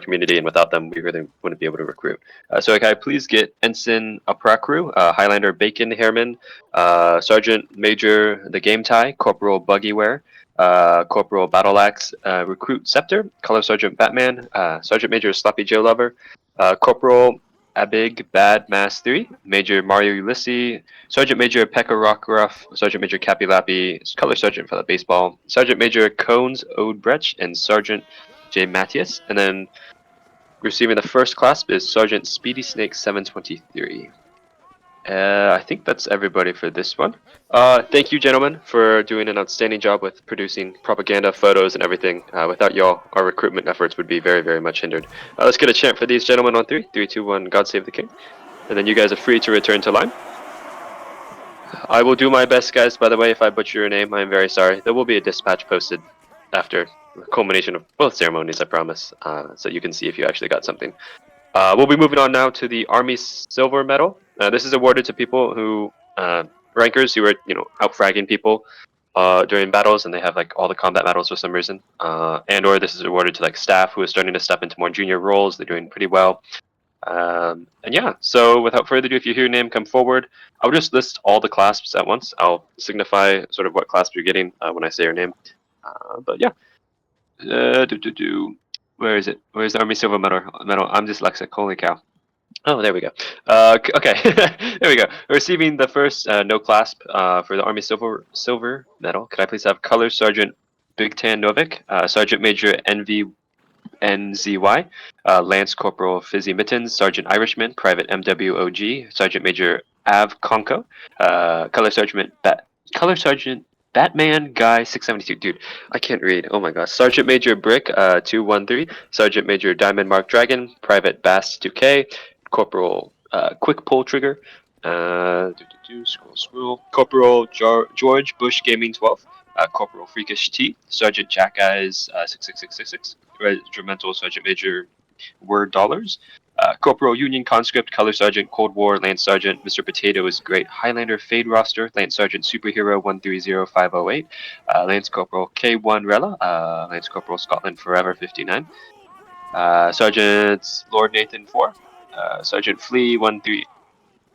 community, and without them, we really wouldn't be able to recruit. So can I please get Ensign Aprakru, Highlander Bacon Hairman, Sergeant Major The Game Tie, Corporal Buggyware, Corporal Battleaxe, Recruit Scepter, Color Sergeant Batman, Sergeant Major Sloppy Joe Lover, Corporal Abig Bad Mass 3, Major Mario Ulysses, Sergeant Major Pekka Rockruff, Sergeant Major Cappy Lappy, Color Sergeant for the Baseball, Sergeant Major Cones Odebrecht, and Sergeant J. Matthias. And then receiving the first clasp is Sergeant Speedy Snake 723. I think that's everybody for this one. Thank you, gentlemen, for doing an outstanding job with producing propaganda, photos, and everything. Without y'all, our recruitment efforts would be very, very much hindered. Let's get a chant for these gentlemen on 3. 3, 2, 1, God save the king. And then you guys are free to return to line. I will do my best, guys. By the way, if I butcher your name, I am very sorry. There will be a dispatch posted after the culmination of both ceremonies, I promise, so you can see if you actually got something. We'll be moving on now to the Army Silver Medal. This is awarded to people who, rankers who are, out fragging people during battles, and they have like all the combat medals for some reason. And/or this is awarded to like staff who are starting to step into more junior roles. They're doing pretty well. And yeah, so without further ado, if you hear your name, come forward. I'll just list all the clasps at once. I'll signify sort of what clasp you're getting when I say your name. But yeah. Where is it? Where's the Army Silver Medal? I'm dyslexic. Holy cow. Oh, there we go. Okay, there we go. Receiving the first no clasp for the Army Silver Medal. Could I please have Color Sergeant Big Tan Novik, Sergeant Major NZY, Lance Corporal Fizzy Mittens, Sergeant Irishman, Private MWOG, Sergeant Major Av Conco, Color Sergeant Batman Guy 672. Dude, I can't read. Oh my gosh. Sergeant Major Brick 213, Sergeant Major Diamond Mark Dragon, Private Bass 2K, Corporal Quick Pull Trigger, scroll. Corporal George Bush Gaming 12, Corporal Freakish T, Sergeant Jack Eyes 66666, Regimental Sergeant Major Word Dollars, Corporal Union Conscript, Color Sergeant Cold War, Lance Sergeant Mr. Potato is Great, Highlander Fade Roster, Lance Sergeant Superhero 130508, Lance Corporal K1 Rella, Lance Corporal Scotland Forever 59, Sergeant Lord Nathan 4, Sergeant Flea 13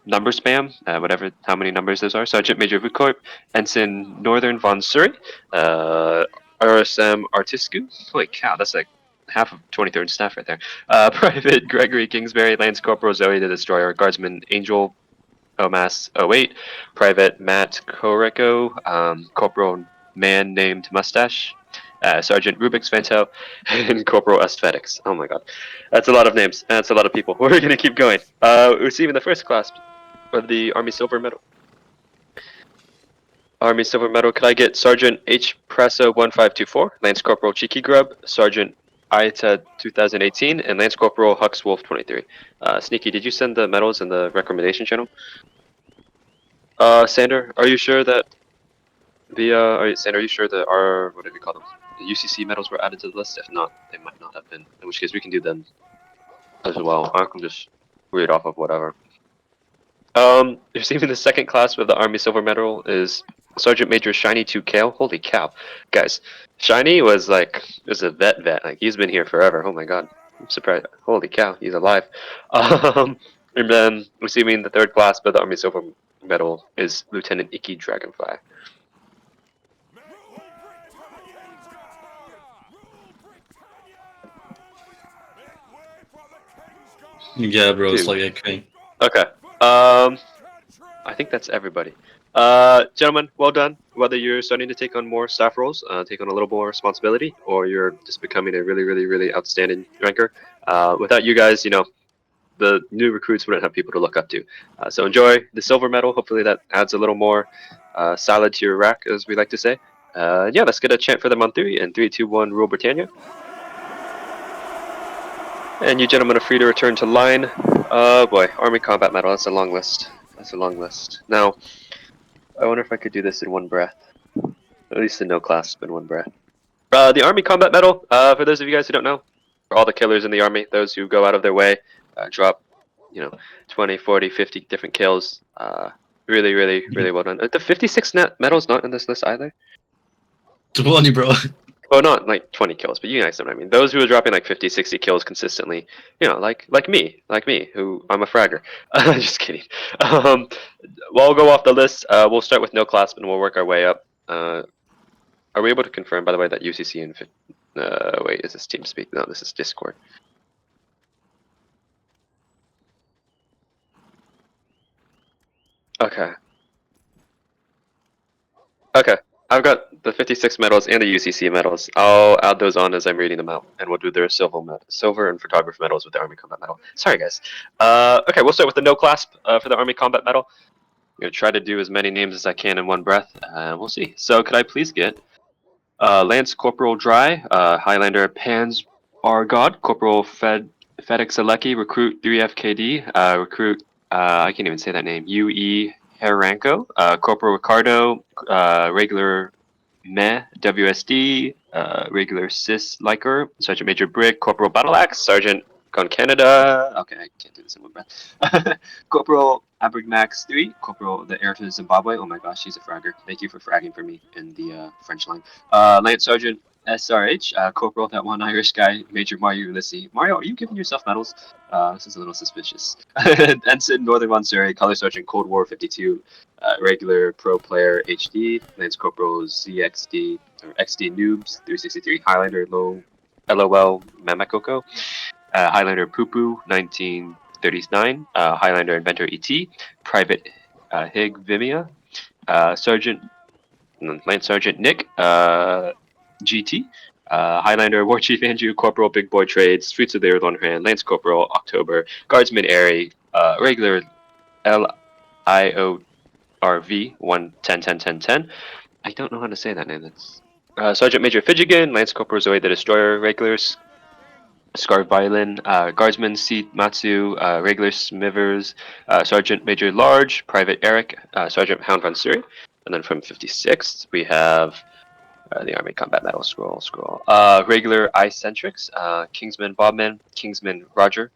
number spam, whatever, how many numbers those are, Sergeant Major Vukorp, Ensign Northern Von Surrey, RSM Artiscu, holy cow, that's like half of 23rd staff right there. Private Gregory Kingsbury, Lance Corporal Zoe the Destroyer, Guardsman Angel Omas 08, Private Matt Koreko, Corporal Man Named Mustache, Sergeant Rubik's Fantel, and Corporal Aesthetics. Oh my god. That's a lot of names. That's a lot of people. We're going to keep going. Receiving the first class of the Army Silver Medal. Army Silver Medal, could I get Sergeant H. Presso 1524, Lance Corporal Cheeky Grub, Sergeant Aita 2018, and Lance Corporal Hux Wolf 23. Sneaky, did you send the medals in the recommendation channel? Sander, are you sure that Sander, are you sure that our, what do we call them? The UCC medals were added to the list? If not, they might not have been. In which case, we can do them as well. I can just read off of whatever. Receiving the second class with the Army Silver Medal is Sergeant Major Shiny 2 Kale. Holy cow, guys! Shiny was a vet. Like he's been here forever. Oh my god, I'm surprised. Holy cow, he's alive. And then receiving the third class with the Army Silver Medal is Lieutenant Icky Dragonfly. Yeah, bro, Dude. it's like a king. Okay. I think that's everybody. Gentlemen, well done. Whether you're starting to take on more staff roles, take on a little more responsibility, or you're just becoming a really, really, really outstanding ranker. Without you guys, the new recruits wouldn't have people to look up to. So enjoy the silver medal. Hopefully that adds a little more salad to your rack, as we like to say. Yeah, let's get a chant for them on 3. And 3, 2, 1, rule Britannia. And you gentlemen are free to return to line. Oh boy, Army Combat Medal, that's a long list. That's a long list. Now, I wonder if I could do this in one breath. At least in no clasp in one breath. The Army Combat Medal, for those of you guys who don't know, for all the killers in the Army, those who go out of their way, drop, 20, 40, 50 different kills. Really, really, really well done. The 56 medals not in this list either? 20, bro. Well, not like 20 kills, but you guys know what I mean. Those who are dropping like 50, 60 kills consistently, you know, like me, who I'm a fragger. Just kidding. Um, we'll go off the list. We'll start with no clasp and we'll work our way up. Are we able to confirm, by the way, that UCC and wait, is this TeamSpeak? No, this is Discord. Okay. Okay. I've got the 56 medals and the UCC medals. I'll add those on as I'm reading them out, and we'll do their silver and photographer medals with the Army Combat Medal. Sorry, guys. Okay, we'll start with the no clasp for the Army Combat Medal. I'm gonna try to do as many names as I can in one breath. We'll see. So, could I please get Lance Corporal Dry, Highlander Pans Argod, Corporal FedEx Alecki, Recruit 3FKD, Recruit I can't even say that name. UE Heranko, Corporal Ricardo, Regular Meh WSD, Regular Sis Liker, Sergeant Major Brick, Corporal Battleaxe, Sergeant Gun Canada. Okay, I can't do this in one breath. Corporal Abrigmax 3, Corporal the Heir to Zimbabwe. Oh my gosh, she's a fragger. Thank you for fragging for me in the French line. Lance Sergeant SRH, Corporal, that one Irish guy, Major Mario Ulysses. Mario, are you giving yourself medals? This is a little suspicious. Ensign Northern One Surrey, Color Sergeant Cold War 52, Regular Pro Player HD, Lance Corporal ZXD, or XD Noobs 363, Highlander LOL Mamakoko, Highlander Poopoo 1939, Highlander Inventor ET, Private Hig Vimia, Sergeant Lance Sergeant Nick GT, Highlander War Chief Andrew, Corporal Big Boy Trades, Streets of the Earth on Hand, Lance Corporal October, Guardsman Airy, Regular LIORV 110101010. I don't know how to say that name. That's Sergeant Major Fidgigan, Lance Corporal Zoe the Destroyer, Regulars, Scar Violin, Guardsman C. Matsu, Regular Smivers, Sergeant Major Large, Private Eric, Sergeant Hound Von Suri. And then from 56th, we have the Army Combat Medal scroll. Regular Icentrix, Kingsman Bobman, Kingsman Roger,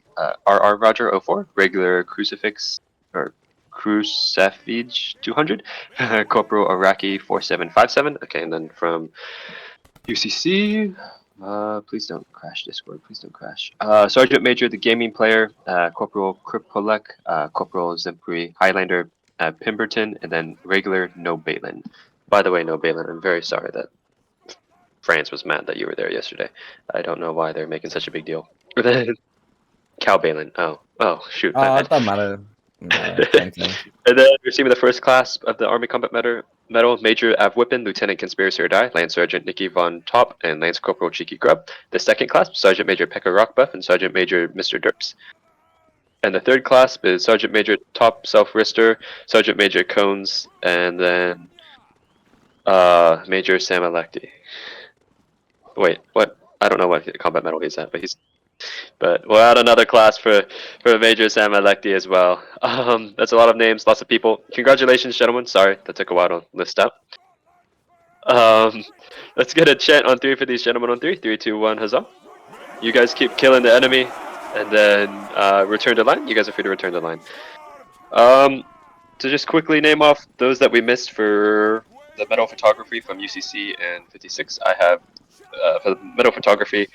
RR Roger 04, Regular Crucifix, or Crucifige 200, Corporal Iraqi 4757. Okay, and then from UCC, please don't crash Discord, please don't crash. Sergeant Major, the gaming player, Corporal Kripolek, Corporal Zimpri, Highlander Pemberton, and then regular No Balin. By the way, No Balin, I'm very sorry that France was mad that you were there yesterday. I don't know why they're making such a big deal. Cal Balin. Oh, shoot. It doesn't matter. Same thing. And then receiving the first class of the Army Combat Medal, Major Av Whippen, Lieutenant Conspiracy or Die, Lance Sergeant Nikki Von Top, and Lance Corporal Cheeky Grub. The second class, Sergeant Major Pekka Rockbuff and Sergeant Major Mr. Derps. And the third class is Sergeant Major Top Self Rister, Sergeant Major Cones, and then Major Sam Electi. Wait, what? I don't know what combat medal he's at, but we'll add another class for Major Sam Electi as well. That's a lot of names, lots of people. Congratulations, gentlemen. Sorry, that took a while to list out. Let's get a chant on 3 for these gentlemen on 3. 3, 2, 1, huzzah. You guys keep killing the enemy, and then return to line. You guys are free to return to line. To just quickly name off those that we missed for the medal photography from UCC and 56, I have for the medal photography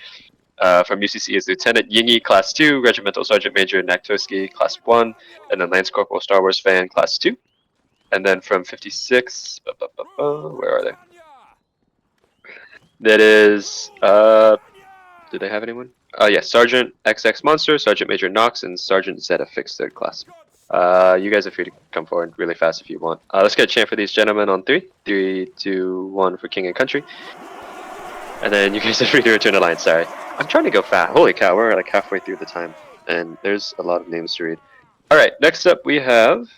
from UCC is Lieutenant Yingy, Class 2, Regimental Sergeant Major Naktoski, Class 1, and then Lance Corporal Star Wars Fan, Class 2. And then from 56, where are they? That is, did they have anyone? Yes, Sergeant XX Monster, Sergeant Major Knox, and Sergeant Zeta Fix 3rd Class. You guys are free to come forward really fast if you want. Let's get a chant for these gentlemen on 3. 3, 2, 1 for King and Country. And then you guys are free to return to line, sorry. I'm trying to go fast. Holy cow, we're like halfway through the time. And there's a lot of names to read. Alright, next up we have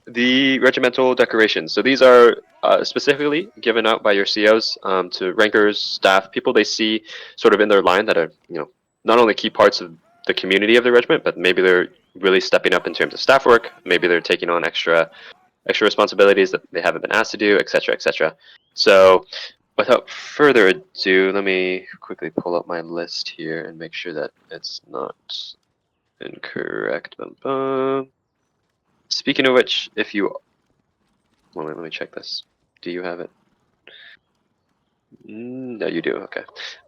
the regimental decorations. So these are specifically given out by your COs to rankers, staff, people they see sort of in their line that are, you know, not only key parts of the community of the regiment, but maybe they're really stepping up in terms of staff work. Maybe they're taking on extra responsibilities that they haven't been asked to do, etc., etc. So without further ado, let me quickly pull up my list here and make sure that it's not incorrect. Speaking of which, if you... Well, let me check this. Do you have it? No, you do. Okay.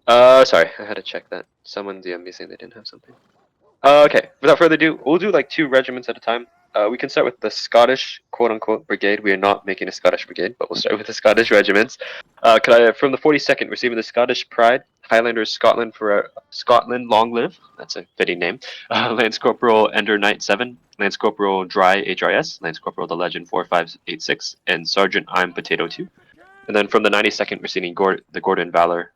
Sorry, I had to check that. Someone DM'd me saying they didn't have something. Okay. Without further ado, we'll do like 2 regiments at a time. We can start with the Scottish quote-unquote brigade. We are not making a Scottish brigade, but we'll start with the Scottish regiments. Could I, from the 42nd, receiving the Scottish Pride, Highlanders Scotland for Scotland, long live. That's a fitting name. Lance Corporal Ender Knight 7, Lance Corporal Dry HRS, Lance Corporal The Legend 4586, and Sergeant I'm Potato 2. And then from the 92nd, receiving the Gordon Valor,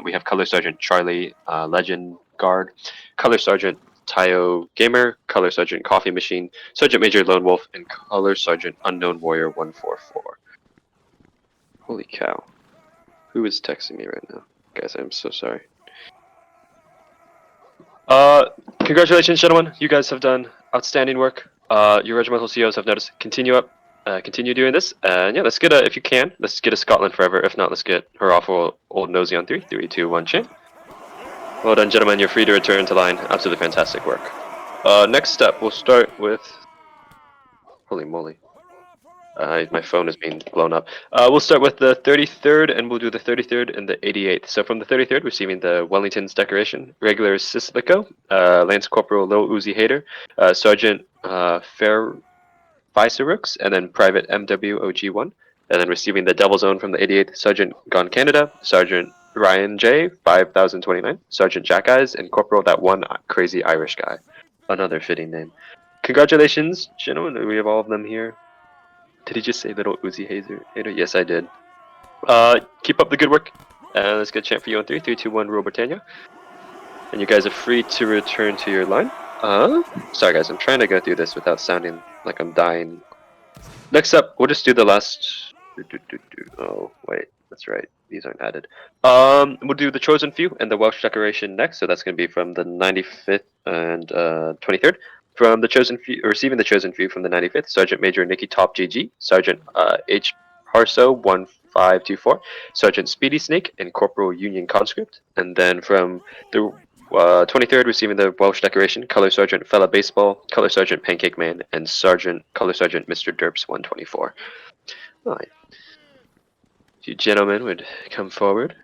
we have Color Sergeant Charlie, Legend Guard, Color Sergeant Tayo Gamer, Color Sergeant Coffee Machine, Sergeant Major Lone Wolf, and Color Sergeant Unknown Warrior 144. Holy cow. Who is texting me right now? Guys, I'm so sorry. Congratulations, gentlemen. You guys have done outstanding work. Your regimental COs have noticed. Continue doing this. And yeah, let's get if you can, let's get a Scotland forever. If not, let's get her off old nosy on 3. 3, 2, 1, chain. Well done, gentlemen. You're free to return to line. Absolutely fantastic work. Next step, we'll start with. Holy moly. My phone is being blown up. We'll start with the 33rd, and we'll do the 33rd and the 88th. So from the 33rd, receiving the Wellington's decoration, regular Sislico, Lance Corporal Lil Uzi Hader, Sergeant Fair Vicerooks, and then Private MWOG1, and then receiving the Devil's Own from the 88th, Sergeant Gone Canada, Sergeant Ryan J, 5029, Sergeant Jack Eyes, and Corporal that one crazy Irish guy. Another fitting name. Congratulations, gentlemen. We have all of them here. Did he just say Little Uzi Hader? Yes, I did. Keep up the good work. Let's get a chant for you on 3. 3, 2, 1, Rule Britannia. And you guys are free to return to your line. Sorry guys, I'm trying to go through this without sounding like I'm dying. Next up, we'll just do the last... Oh, wait, that's right. These aren't added. We'll do the Chosen Few and the Welsh Decoration next. So that's going to be from the 95th and 23rd. From the Chosen Few, receiving the Chosen Few from the 95th, Sergeant Major Nikki Top GG, Sergeant H. Harso 1524, Sergeant Speedy Snake, and Corporal Union Conscript. And then from the 23rd, receiving the Welsh Decoration, Color Sergeant Fella Baseball, Color Sergeant Pancake Man, and Color Sergeant Mr. Derps 124. Alright. If you gentlemen would come forward,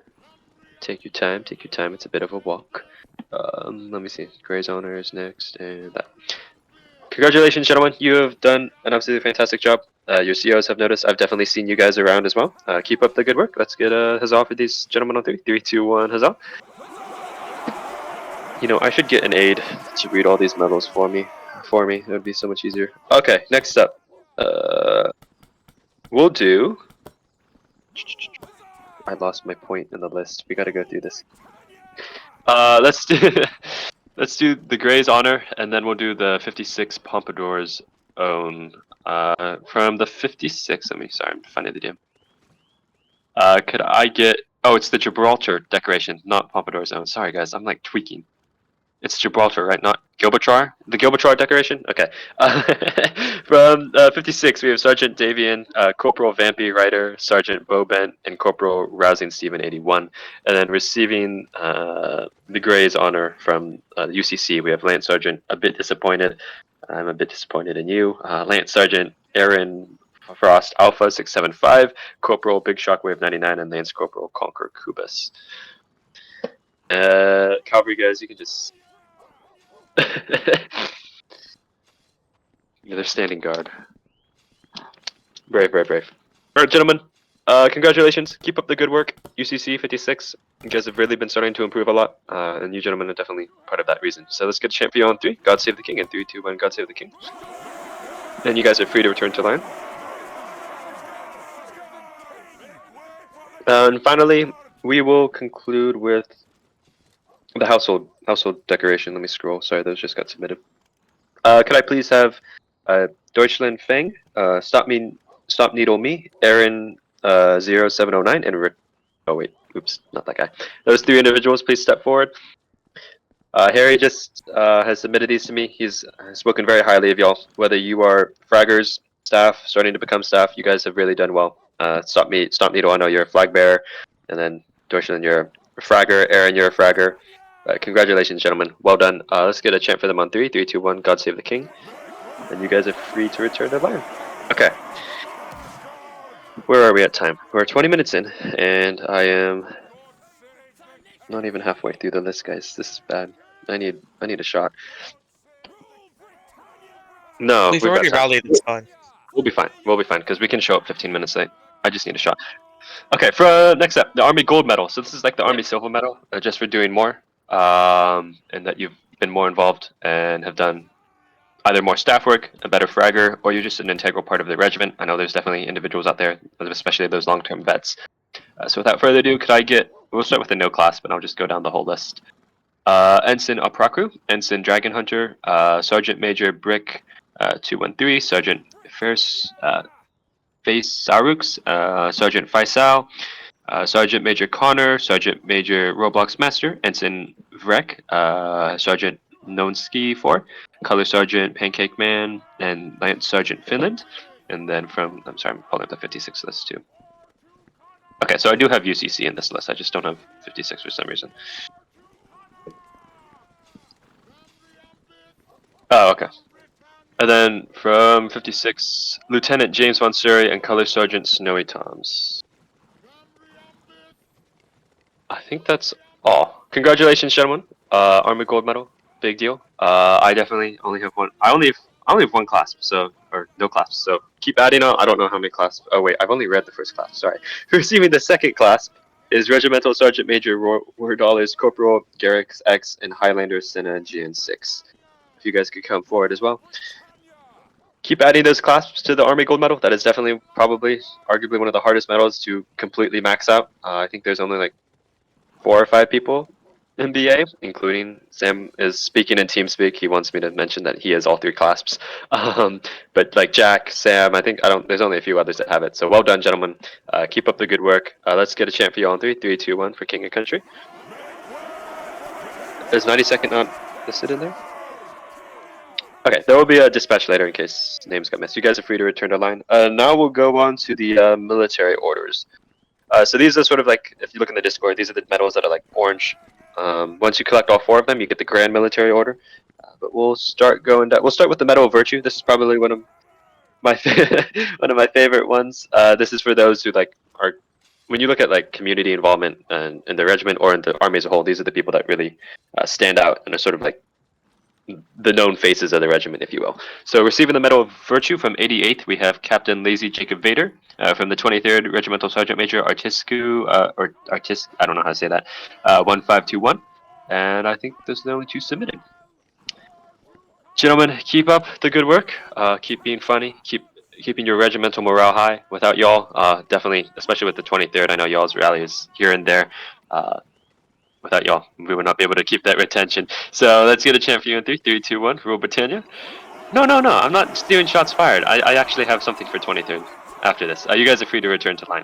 take your time, it's a bit of a walk. Let me see, Gray's Honor is next, and that. Congratulations, gentlemen, you have done an absolutely fantastic job. Your COs have noticed. I've definitely seen you guys around as well. Keep up the good work. Let's get a huzzah for these gentlemen on 3. 3, 2, 1, huzzah. You know, I should get an aide to read all these medals for me. It would be so much easier. Okay, next up. We'll do... I lost my point in the list. We gotta go through this. Let's do... Let's do the Gray's Honor, and then we'll do the 56 Pompadour's Own. From the 56... Sorry, I'm finding the DM. Could I get... Oh, it's the Gibraltar decoration, not Pompadour's Own. Sorry, guys, I'm like tweaking. It's Gibraltar, right? Not Gibraltar? The Gibraltar decoration? Okay. From 56, we have Sergeant Davian, Corporal Vampy Ryder, Sergeant Bobent, and Corporal Rousing Stephen 81. And then receiving the Gray's Honor from UCC, we have Lance Sergeant A Bit Disappointed. I'm a bit disappointed in you. Lance Sergeant Aaron Frost Alpha 675, Corporal Big Shockwave 99, and Lance Corporal Conquer Kubus. Cavalry guys, you can just... Yeah, they're standing guard. Brave. Alright, gentlemen. Congratulations. Keep up the good work. UCC 56. You guys have really been starting to improve a lot. And you gentlemen are definitely part of that reason. So let's get a chant for you on 3. God save the king. And 3, 2, 1. God save the king. And you guys are free to return to line. And finally, we will conclude with the household decoration. Let me scroll. Sorry, those just got submitted. Could I please have Deutschland Feng, Stop Needle Me, Aaron 0709, and oh wait, oops, not that guy. Those 3 individuals, please step forward. Harry just has submitted these to me. He's spoken very highly of y'all. Whether you are fraggers, staff, starting to become staff, you guys have really done well. Stop Needle, I know you're a flag bearer, and then Deutschland, you're a fragger. Aaron, you're a fragger. Congratulations, gentlemen. Well done. Let's get a chant for them on 3. 3, 2, 1. God save the king. And you guys are free to return to line. Okay. Where are we at time? We're 20 minutes in, and I am Not even halfway through the list, guys. This is bad. I need a shot. No, We've we've got already time. rallied, it's fine. We'll be fine. We'll be fine because we can show up 15 minutes late. I just need a shot. Okay, for next up, the Army Gold Medal. So this is like the Army Silver Medal, just for doing more, and that you've been more involved and have done either more staff work, a better fragger, or you're just an integral part of the regiment. I know there's definitely individuals out there, especially those long-term vets. So without further ado, could I get? We'll start with the no class, but I'll just go down the whole list. Ensign Aprakru, Ensign Dragon Hunter, Sergeant Major Brick 213, Sergeant Face Sarux, Sergeant Faisal, Sergeant Major Connor, Sergeant Major Roblox Master, Ensign Vrek, Sergeant Nonski 4, Color Sergeant Pancake Man, and Lance Sergeant Finland. And then I'm sorry, I'm pulling up the 56 list too. Okay, so I do have UCC in this list, I just don't have 56 for some reason. Oh, okay. And then from 56, Lieutenant James Von Surrey and Color Sergeant Snowy Toms. I think that's all. Congratulations, gentlemen. Army Gold Medal, big deal. I definitely only have one. I only have one clasp, or no clasp. So keep adding on. I don't know how many clasps. Oh wait, I've only read the first clasp. Sorry. Receiving the second clasp is Regimental Sergeant Major War Dollars Corporal Garrick X and Highlander Senna GN6. If you guys could come forward as well. Keep adding those clasps to the Army Gold Medal. That is definitely, probably, arguably one of the hardest medals to completely max out. I think there's only like 4 or 5 people in BA, including Sam is speaking in TeamSpeak. He wants me to mention that he has all 3 clasps. But like Jack, Sam, there's only a few others that have it. So well done, gentlemen. Keep up the good work. Let's get a chant for you all in 3, 3, 2, 1 for King and Country. Is 92nd not listed in there? Okay, there will be a dispatch later in case names got missed. You guys are free to return to line. Now we'll go on to the military orders. So these are sort of like, if you look in the Discord, these are the medals that are like orange. Once you collect all 4 of them, you get the Grand Military Order. But we'll start going down. We'll start with the Medal of Virtue. This is probably one of my one of my favorite ones. This is for those who like are. When you look at like community involvement in the regiment or in the army as a whole, these are the people that really stand out and are sort of like the known faces of the regiment, if you will. So receiving the Medal of Virtue from 88th, we have Captain Lazy Jacob Vader. From the 23rd, Regimental Sergeant Major Artiscu, I don't know how to say that, 1521. And I think those are the only 2 submitted. Gentlemen, keep up the good work. Keep being funny. Keeping your regimental morale high. Without y'all, definitely, especially with the 23rd, I know y'all's rallies here and there. Without y'all, we would not be able to keep that retention. So let's get a chant for you in 3, 3, 2, 1. Rule Britannia. No, I'm not doing shots fired. I actually have something for 23rd after this. You guys are free to return to line.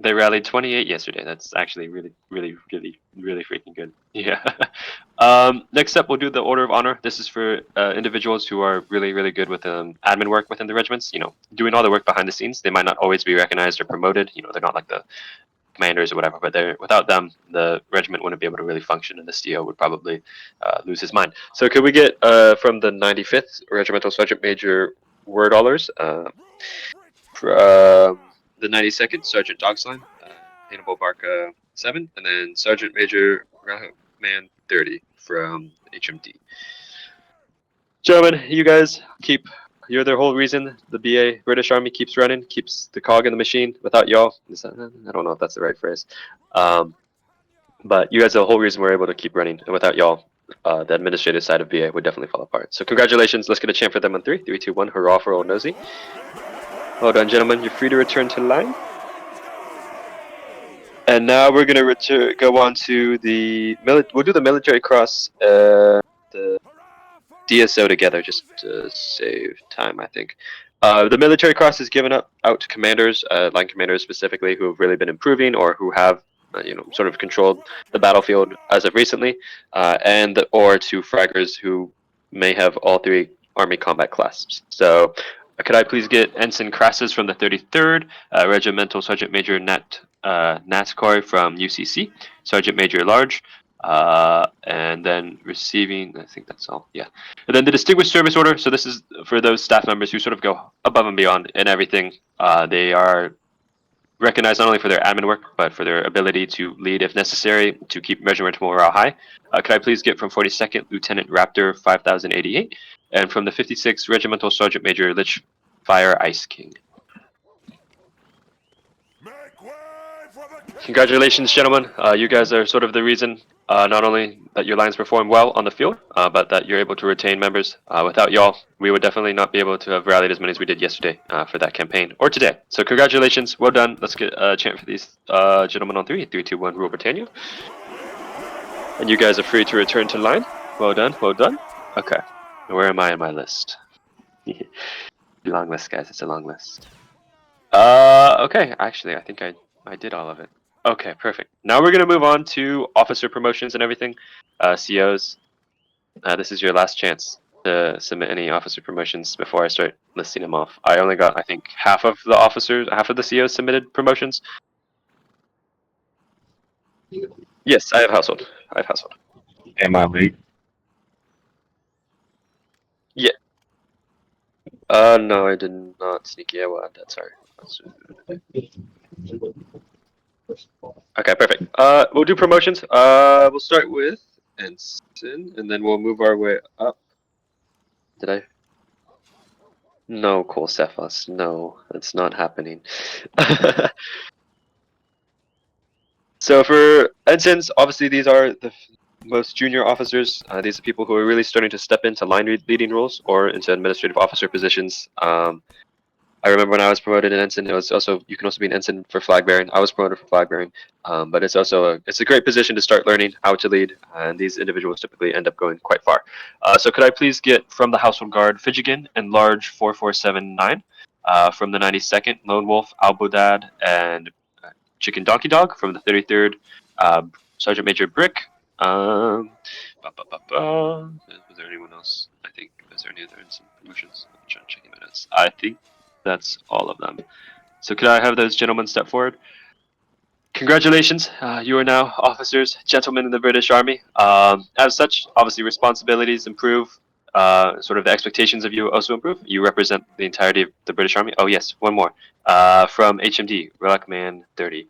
They rallied 28 yesterday. That's actually really freaking good. Yeah. Next up, we'll do the Order of Honor. This is for individuals who are really good with admin work within the regiments. You know, doing all the work behind the scenes. They might not always be recognized or promoted. You know, they're not like the commanders or whatever, but without them, the regiment wouldn't be able to really function, and the CO would probably lose his mind. So could we get from the 95th Regimental Sergeant Major Wordallers, from the 92nd Sergeant Dogsline, Hannibal Barca 7, and then Sergeant Major Man 30 from HMD. Gentlemen, you guys you're the whole reason the BA British Army keeps running, keeps the cog in the machine. Without y'all, I don't know if that's the right phrase, but you guys are the whole reason we're able to keep running. And without y'all, the administrative side of BA would definitely fall apart. So congratulations. Let's get a chant for them on 3, 3, 2, 1. Hurrah for Old Nosy. Well done, gentlemen. You're free to return to line. And now we're gonna go on to the we'll do the military cross, the DSO together, just to save time, I think. The military cross is given out to commanders, line commanders specifically, who have really been improving or who have, sort of controlled the battlefield as of recently, or to fraggers who may have all 3 Army combat clasps. So, could I please get Ensign Crassus from the 33rd, Regimental Sergeant Major Natskoi from UCC, Sergeant Major Large, and then receiving, I think that's all, yeah. And then the Distinguished Service Order, so this is for those staff members who sort of go above and beyond in everything. They are recognized not only for their admin work, but for their ability to lead if necessary to keep Regimental morale high. Could I please get from 42nd Lieutenant Raptor 5088, and from the 56th Regimental Sergeant Major Lich Fire Ice King? Congratulations, gentlemen. You guys are sort of the reason, not only that your lines perform well on the field, but that you're able to retain members. Without y'all, we would definitely not be able to have rallied as many as we did yesterday for that campaign, or today. So congratulations, well done. Let's get a chant for these gentlemen on 3. 3, 2, 1, rule Britannia. And you guys are free to return to line. Well done, well done. Okay, where am I in my list? Long list, guys, it's a long list. Okay, actually, I think I did all of it. Okay, perfect. Now we're going to move on to officer promotions and everything. COs, this is your last chance to submit any officer promotions before I start listing them off. I only got, I think, half of the COs submitted promotions. Yes, I have household. Am I late? Yeah. No, I did not sneak. Yeah, well, that's sorry. Okay, perfect. We'll do promotions. We'll start with ensign, and then we'll move our way up. Did I? No, Cephas. No, that's not happening. So for ensigns, obviously these are the most junior officers. These are people who are really starting to step into line leading roles or into administrative officer positions. I remember when I was promoted an ensign, it was also, you can also be an ensign for flag bearing. I was promoted for flag bearing, but it's also it's a great position to start learning how to lead, and these individuals typically end up going quite far. So could I please get from the Household Guard Fijigan and Large 4479, from the 92nd Lone Wolf Albudad and Chicken Donkey Dog from the 33rd Sergeant Major Brick. Was there anyone else? I think, is there any other ensign promotions? I'm trying to check my notes. I think that's all of them. So could I have those gentlemen step forward? Congratulations, you are now officers, gentlemen in the British Army. As such, obviously responsibilities improve, sort of the expectations of you also improve. You represent the entirety of the British Army. Oh yes, one more. From HMD, Relic-Man 30.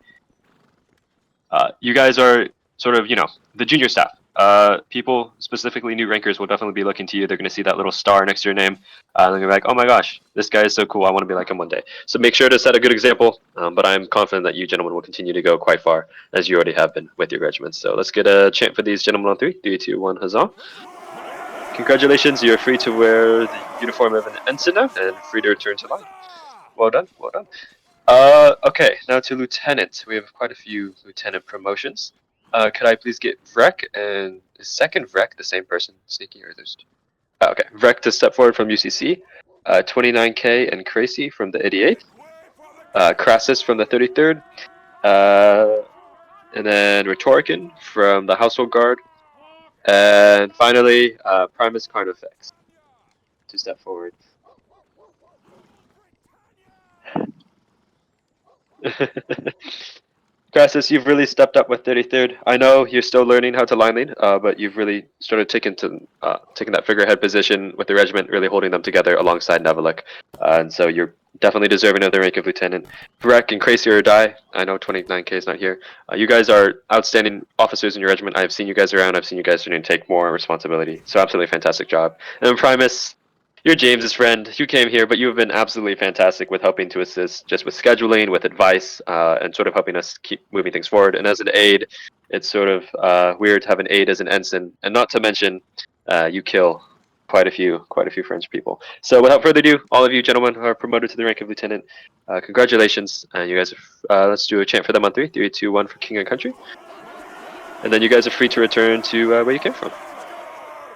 You guys are sort of, the junior staff. People, specifically new rankers, will definitely be looking to you. They're going to see that little star next to your name. They're going to be like, oh my gosh, this guy is so cool. I want to be like him one day. So make sure to set a good example. But I'm confident that you gentlemen will continue to go quite far, as you already have been with your regiments. So let's get a chant for these gentlemen on 3. 3, 2, 1, huzzah. Congratulations, you're free to wear the uniform of an ensign now and free to return to line. Well done, well done. Okay, now to lieutenant. We have quite a few lieutenant promotions. Could I please get Vrek and is second Vrek the same person? Sneaky or there's okay. Vrek to step forward from UCC. 29K and Crazy from the 88th. Crassus from the 33rd. And then Rhetoricin from the Household Guard. And finally, Primus Carnifex to step forward. Crassus, you've really stepped up with 33rd. I know you're still learning how to line lead, but you've really started taking that figurehead position with the regiment, really holding them together alongside Nevelik. And so you're definitely deserving of the rank of lieutenant. Vrek and Crazy or Die, I know 29K is not here. You guys are outstanding officers in your regiment. I've seen you guys around. I've seen you guys starting to take more responsibility. So absolutely fantastic job. And then Primus, you're James's friend. You came here, but you have been absolutely fantastic with helping to assist just with scheduling, with advice, and sort of helping us keep moving things forward. And as an aide, it's sort of weird to have an aide as an ensign, and not to mention you kill quite a few French people. So without further ado, all of you gentlemen are promoted to the rank of lieutenant. Congratulations, and you guys are, let's do a chant for them on 3. 3, 2, 1 for King and Country. And then you guys are free to return to where you came from.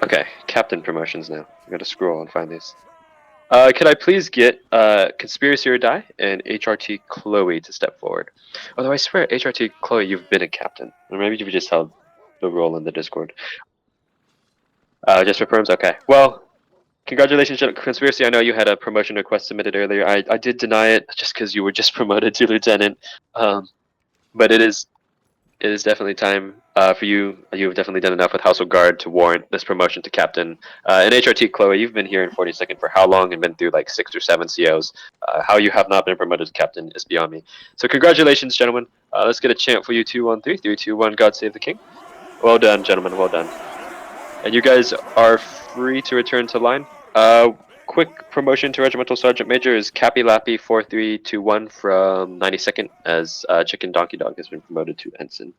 Okay, captain promotions now. I'm gonna scroll and find these. Could I please get Conspiracy or Die and HRT Chloe to step forward? Although I swear, HRT Chloe, you've been a captain. Or maybe you've just held the role in the Discord. Just for perms? Okay. Well, congratulations, Conspiracy. I know you had a promotion request submitted earlier. I did deny it just because you were just promoted to lieutenant. But it is definitely time For you, you've definitely done enough with Household Guard to warrant this promotion to captain. And HRT Chloe, you've been here in 42nd for how long and been through like 6 or 7 COs. How you have not been promoted to captain is beyond me. So congratulations, gentlemen. Let's get a chant for you 2 on 3. 3, 2, 1. God save the king. Well done, gentlemen. Well done. And you guys are free to return to line. Quick promotion to Regimental Sergeant Major is Cappy Lappy 4321 from 92nd, as Chicken Donkey Dog has been promoted to ensign.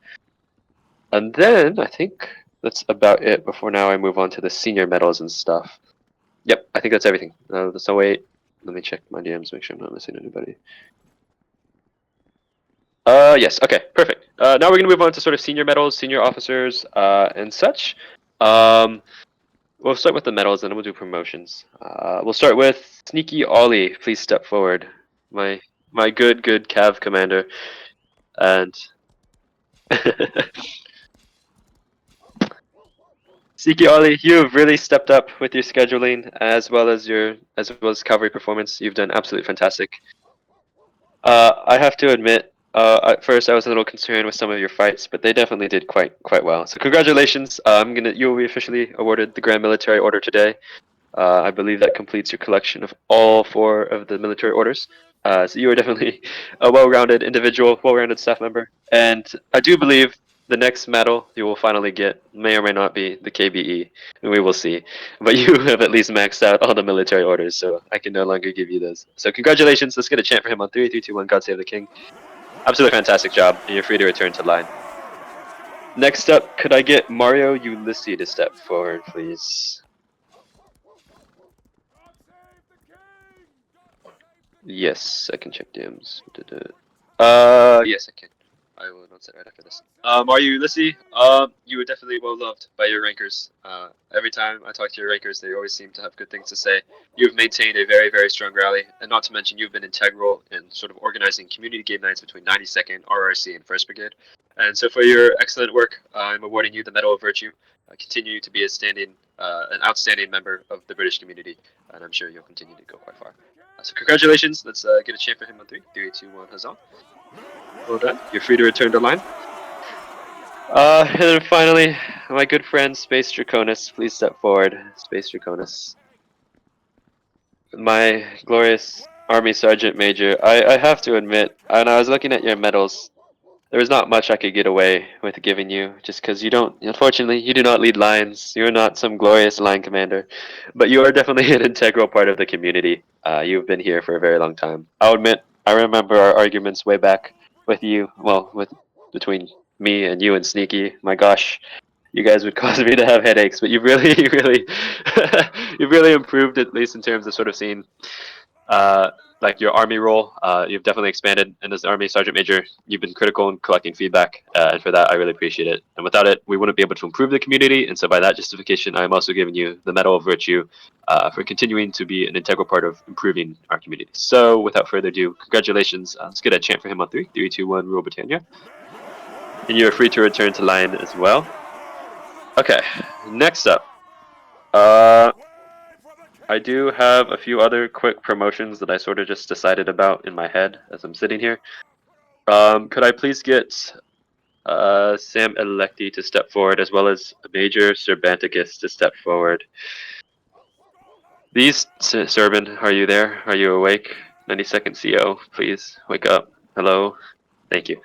And then I think that's about it. Before now, I move on to the senior medals and stuff. Yep, I think that's everything. So wait, let me check my DMs, make sure I'm not missing anybody. Yes, okay, perfect. Now we're gonna move on to sort of senior medals, senior officers, and such. We'll start with the medals, and then we'll do promotions. We'll start with Sneaky Ollie. Please step forward, my good Cav commander, and Sneaky Ollie, you've really stepped up with your scheduling as well as cavalry performance. You've done absolutely fantastic. I have to admit, at first I was a little concerned with some of your fights, but they definitely did quite well. So congratulations! You will be officially awarded the Grand Military Order today. I believe that completes your collection of all 4 of the military orders. So you are definitely a well-rounded individual, well-rounded staff member, and I do believe the next medal you will finally get may or may not be the KBE. We will see. But you have at least maxed out all the military orders, so I can no longer give you those. So congratulations. Let's get a chant for him on 3, 3, 2, 1. God save the king. Absolutely fantastic job, and you're free to return to line. Next up, could I get Mario Ulysses to step forward, please? Yes, I can check DMs. Yes, I can. I will announce it right after this. Mario Ulysses, you were definitely well loved by your rankers. Every time I talk to your rankers, they always seem to have good things to say. You've maintained a very strong rally, and not to mention you've been integral in sort of organizing community game nights between 92nd, RRC, and 1st Brigade. And so for your excellent work, I'm awarding you the Medal of Virtue. Continue to be an outstanding member of the British community, and I'm sure you'll continue to go quite far. So congratulations. Let's get a chant for him on 3, 3, 2, 1. Huzzah. Well done. You're free to return to line. And then finally, my good friend Space Draconis, please step forward. Space Draconis. My glorious Army Sergeant Major, I have to admit, when I was looking at your medals, there was not much I could get away with giving you, just because unfortunately, you do not lead lines. You're not some glorious line commander, but you are definitely an integral part of the community. You've been here for a very long time. I'll admit, I remember our arguments way back with you, between me and you and Sneaky. My gosh, you guys would cause me to have headaches, but you've really, you've really improved, at least in terms of sort of seeing like your army role. You've definitely expanded, and as Army Sergeant Major, you've been critical in collecting feedback, and for that I really appreciate it. And without it, we wouldn't be able to improve the community, and so by that justification, I'm also giving you the Medal of Virtue for continuing to be an integral part of improving our community. So without further ado, congratulations. Let's get a chant for him on 3, 3, 2, 1. Rule Britannia. And you are free to return to line as well. Okay, next up. I do have a few other quick promotions that I sort of just decided about in my head as I'm sitting here. Could I please get Sam Electi to step forward, as well as Major Serbanticus to step forward? These, Serban, are you there? Are you awake? 92nd CO, please wake up. Hello? Thank you.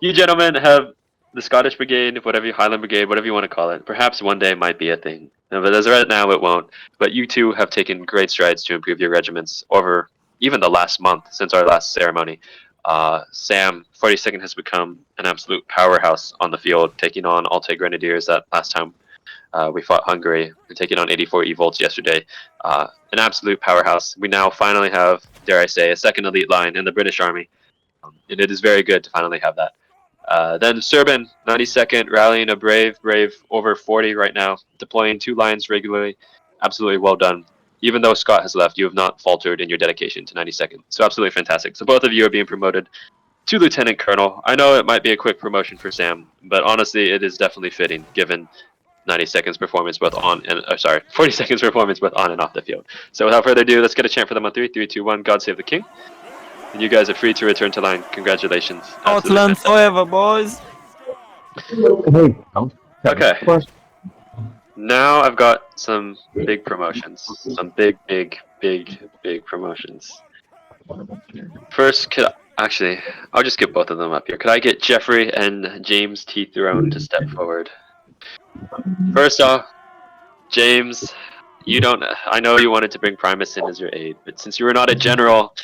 You gentlemen have the Scottish Brigade, Highland Brigade, whatever you want to call it. Perhaps one day might be a thing. But as of right now, it won't. But you two have taken great strides to improve your regiments over even the last month since our last ceremony. Sam, 42nd, has become an absolute powerhouse on the field, taking on Altai Grenadiers that last time we fought Hungary, and taking on 84 E-Volts yesterday. An absolute powerhouse. We now finally have, dare I say, a second elite line in the British Army. And it is very good to finally have that. Then Serban, 92nd, rallying a brave over 40 right now, deploying 2 lines regularly. Absolutely well done. Even though Scott has left, you have not faltered in your dedication to 92nd. So absolutely fantastic. So both of you are being promoted to Lieutenant Colonel. I know it might be a quick promotion for Sam, but honestly, it is definitely fitting given 92nd's performance both on and 42nd's performance both on and off the field. So without further ado, let's get a chant for them on 3, 3, 2, 1. God save the king. And you guys are free to return to line. Congratulations. Scotland forever, boys. Okay. Now I've got some big promotions. Some big promotions. First, actually, I'll just get both of them up here. Could I get Jeffrey and James T. Throne to step forward? First off, James, you don't. I know you wanted to bring Primus in as your aide, but since you were not a general,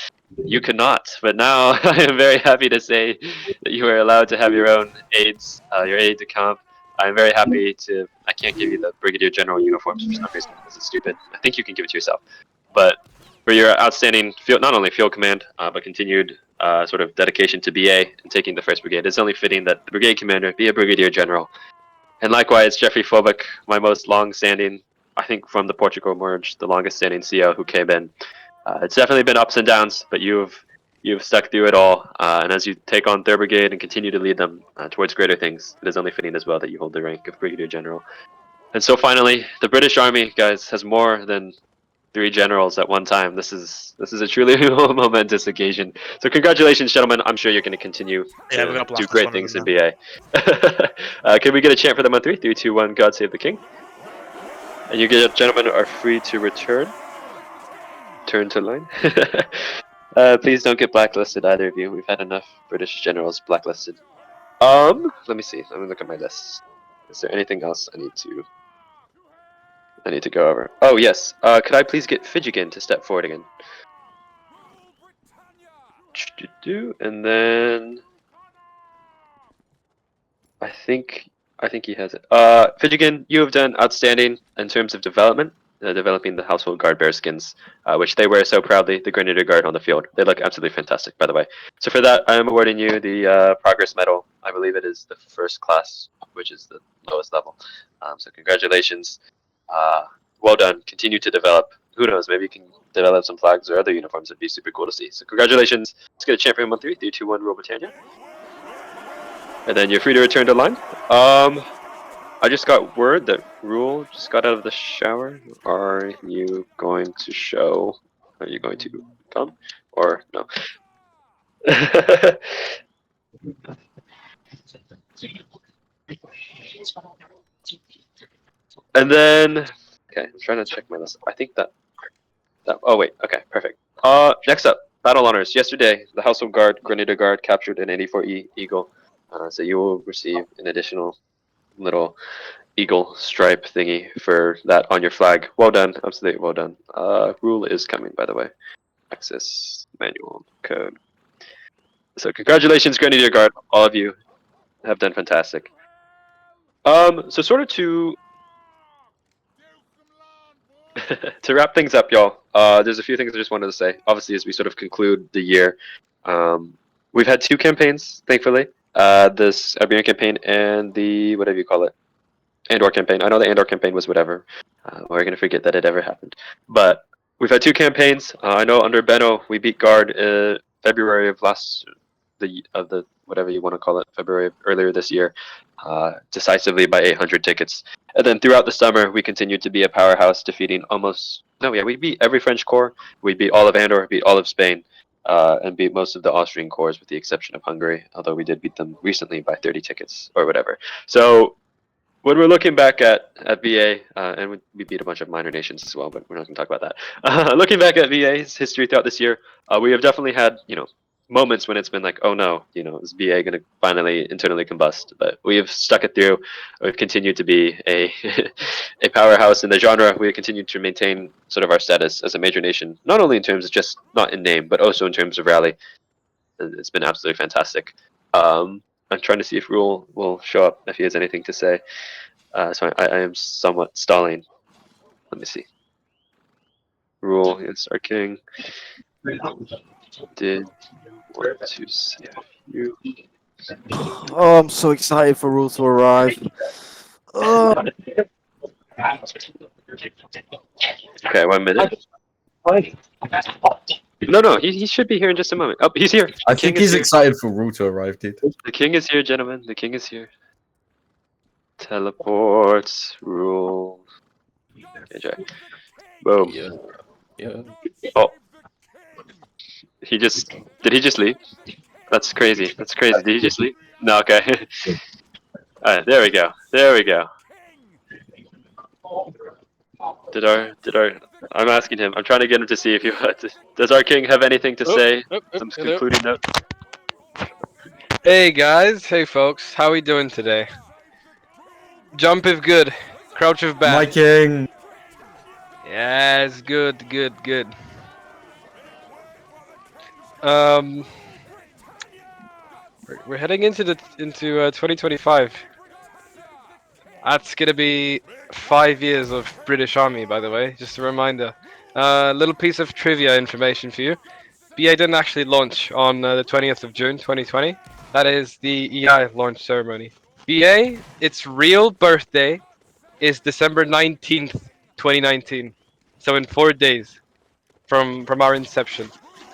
you could not. But now I am very happy to say that you are allowed to have your own aides, your aide de camp. I'm very happy to. I can't give you the Brigadier General uniforms for some reason because it's stupid. I think you can give it to yourself. But for your outstanding field, not only field command, but continued sort of dedication to BA and taking the 1st Brigade, it's only fitting that the Brigade Commander be a Brigadier General. And likewise, Jeffrey Fobic, my most long-standing, I think from the Portugal merge, the longest-standing CO who came in. It's definitely been ups and downs, but you've stuck through it all. And as you take on 3rd Brigade and continue to lead them towards greater things, it is only fitting as well that you hold the rank of Brigadier General. And so finally, the British Army, guys, has more than 3 generals at one time. This is a truly momentous occasion. So congratulations, gentlemen. I'm sure you're going to continue to do great things in BA. Can we get a chant for them on 3? 3, 2, 1. God save the king. And you gentlemen are free to return. Turn to line. Please don't get blacklisted, either of you. We've had enough British generals blacklisted. Let me see. Let me look at my list. Is there anything else I need to go over? Oh yes. Could I please get Fidjigan to step forward again? And then I think he has it. Fidjigan, you have done outstanding in terms of development. Developing the household guard bear skins, which they wear so proudly, the Grenadier Guard on the field. They look absolutely fantastic, by the way. So for that, I am awarding you the Progress Medal. I believe it is the 1st class, which is the lowest level. So congratulations. Well done. Continue to develop. Who knows, maybe you can develop some flags or other uniforms. It'd be super cool to see. So congratulations. Let's get a chant for him on 3. 3, 2, 1, Rule Britannia. And then you're free to return to line. I just got word that Rule just got out of the shower. Are you going to show? Are you going to come? Or no? And then, okay, I'm trying to check my list. I think that oh wait, okay, perfect. Next up, battle honors. Yesterday, the Household Guard, Grenadier Guard captured an 84E Eagle. So you will receive an additional little eagle stripe thingy for that on your flag. Well done, absolutely well done. Rule is coming, by the way. Access manual code. So congratulations, Grenadier Guard. All of you have done fantastic. So sort of to to wrap things up, y'all. There's a few things I just wanted to say. Obviously, as we sort of conclude the year, we've had 2 campaigns, thankfully. This Iberian campaign and the whatever you call it, Andor campaign. I know the Andor campaign was whatever. We're gonna forget that it ever happened. But we've had 2 campaigns. I know under Benno we beat Guard February of the whatever you want to call it, February earlier this year, decisively by 800 tickets. And then throughout the summer we continued to be a powerhouse, defeating we beat every French corps. We beat all of Andor, beat all of Spain, and beat most of the Austrian corps with the exception of Hungary. Although we did beat them recently by 30 tickets or whatever. So when we're looking back at VA, and we beat a bunch of minor nations as well, but we're not going to talk about that. Looking back at VA's history throughout this year, we have definitely had, moments when it's been like, oh no, is VA going to finally internally combust? But we have stuck it through. We've continued to be a a powerhouse in the genre. We have continued to maintain sort of our status as a major nation, not only in terms of just not in name, but also in terms of rally. It's been absolutely fantastic. I'm trying to see if Rule will show up if he has anything to say. So I am somewhat stalling. Let me see. Rule is our king. Did want to say a few. Oh, I'm so excited for Rule to arrive. Oh. Okay, 1 minute. No, he should be here in just a moment. Oh, he's here. I think he's excited for Rule to arrive, dude. The king is here, gentlemen. The king is here. Teleports, Rule. Okay, Jack. Boom. Yeah. Oh. Did he just leave? That's crazy. Did he just leave? No, okay. There we go. There we go. Did our I'm asking him. I'm trying to get him to see if he does our king have anything to say? Some Hello. concluding note. Hey guys, hey folks, how we doing today? Jump if good, crouch if bad. My king. Yes, good. Um, we're heading into 2025. That's gonna be 5 years of British Army, by the way. Just a reminder. Little piece of trivia information for you. BA didn't actually launch on the 20th of June 2020. That is the EI launch ceremony. BA, its real birthday is December 19th, 2019. So in 4 days from our inception.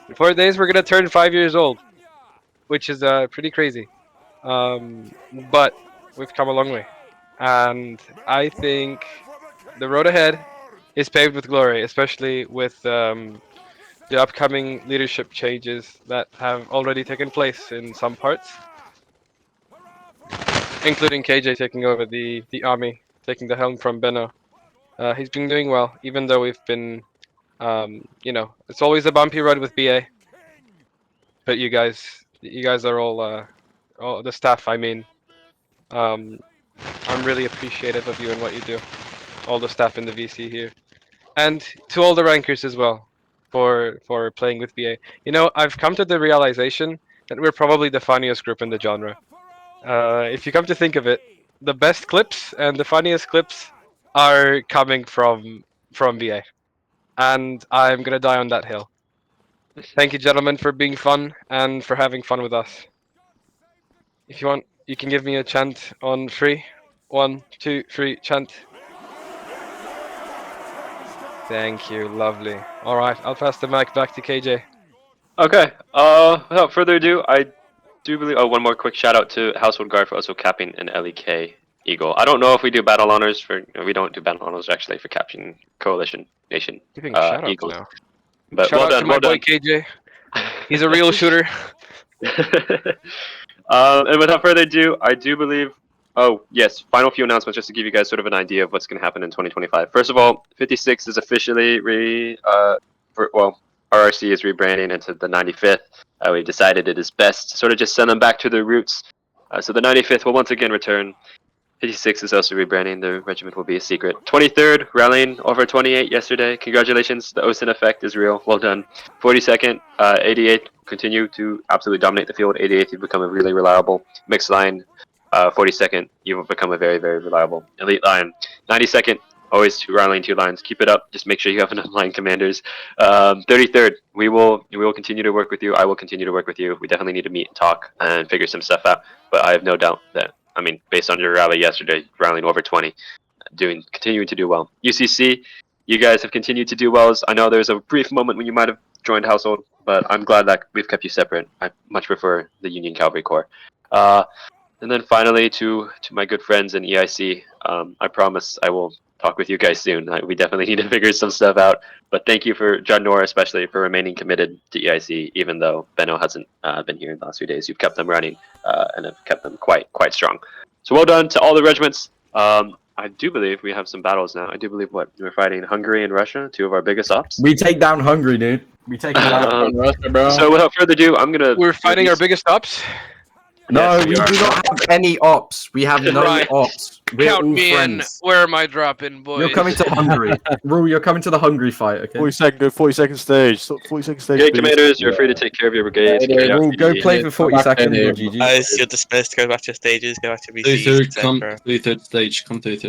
In 4 days, we're gonna turn 5 years old, which is pretty crazy. But we've come a long way, and I think the road ahead is paved with glory, especially with the upcoming leadership changes that have already taken place in some parts, including KJ taking over the army, taking the helm from Benno. He's been doing well, even though we've been, it's always a bumpy road with BA. But you guys are all the staff. I mean, I'm really appreciative of you and what you do, all the staff in the VC here, and to all the rankers as well, for playing with BA. You know, I've come to the realization that we're probably the funniest group in the genre. If you come to think of it, the best clips and the funniest clips are coming from BA, and I'm gonna die on that hill. Thank you, gentlemen, for being fun and for having fun with us. If you want, you can give me a chant on 3. 1, 2, 3, chant. Thank you, lovely. All right, I'll pass the mic back to KJ. Okay. Without further ado, I do believe. Oh, one more quick shout out to Household Guard for also capping an LEK Eagle. I don't know if we do battle honors for. We don't do battle honors actually for capturing Coalition Nation Giving shout outs Eagles. now. But Shout well out done, to my well boy done. KJ. He's a real shooter. And without further ado, I do believe. Oh yes, final few announcements just to give you guys sort of an idea of what's going to happen in 2025. First of all, 56 is officially RRC is rebranding into the 95th. We decided it is best to sort of just send them back to their roots. So the 95th will once again return. 56 is also rebranding. The regiment will be a secret. 23rd, rallying over 28 yesterday. Congratulations. The OSIN effect is real. Well done. 42nd, 88 continue to absolutely dominate the field. 88th, you've become a really reliable mixed line. 42nd, you will become a very, very reliable elite line. 92nd, always rallying 2 lines. Keep it up. Just make sure you have enough line commanders. 33rd, we will continue to work with you. I will continue to work with you. We definitely need to meet and talk and figure some stuff out. But I have no doubt that, I mean, based on your rally yesterday, rallying over 20, continuing to do well. UCC, you guys have continued to do well. I know there was a brief moment when you might have joined Household, but I'm glad that we've kept you separate. I much prefer the Union Cavalry Corps. And then finally, to my good friends in EIC, I promise I will talk with you guys soon. We definitely need to figure some stuff out. But thank you for John Nor, especially for remaining committed to EIC, even though Benno hasn't been here in the last few days. You've kept them running and have kept them quite strong. So well done to all the regiments. I do believe we have some battles now. I do believe we're fighting Hungary and Russia, 2 of our biggest ops. We take down Hungary, dude. We take them down. Russia, bro. So without further ado, I'm gonna. We're fighting our biggest ops. No, Yes, we are. do not have any ops. We have no Right. ops. We're Count all me friends. in. Where am I dropping, boys? You're coming to Hungary. Rule, you're coming to the Hungary fight, okay? 40-second stage. 40-second stage. Brigade please. commanders, you're free to take care of your brigades. Yeah, carry out Rule, go PDD. play for 40 Back there, seconds. dude. GG. Guys, you're dismissed. Go back to your stages. Go back to VCs, Third, come etc. to the third stage. Come to the third.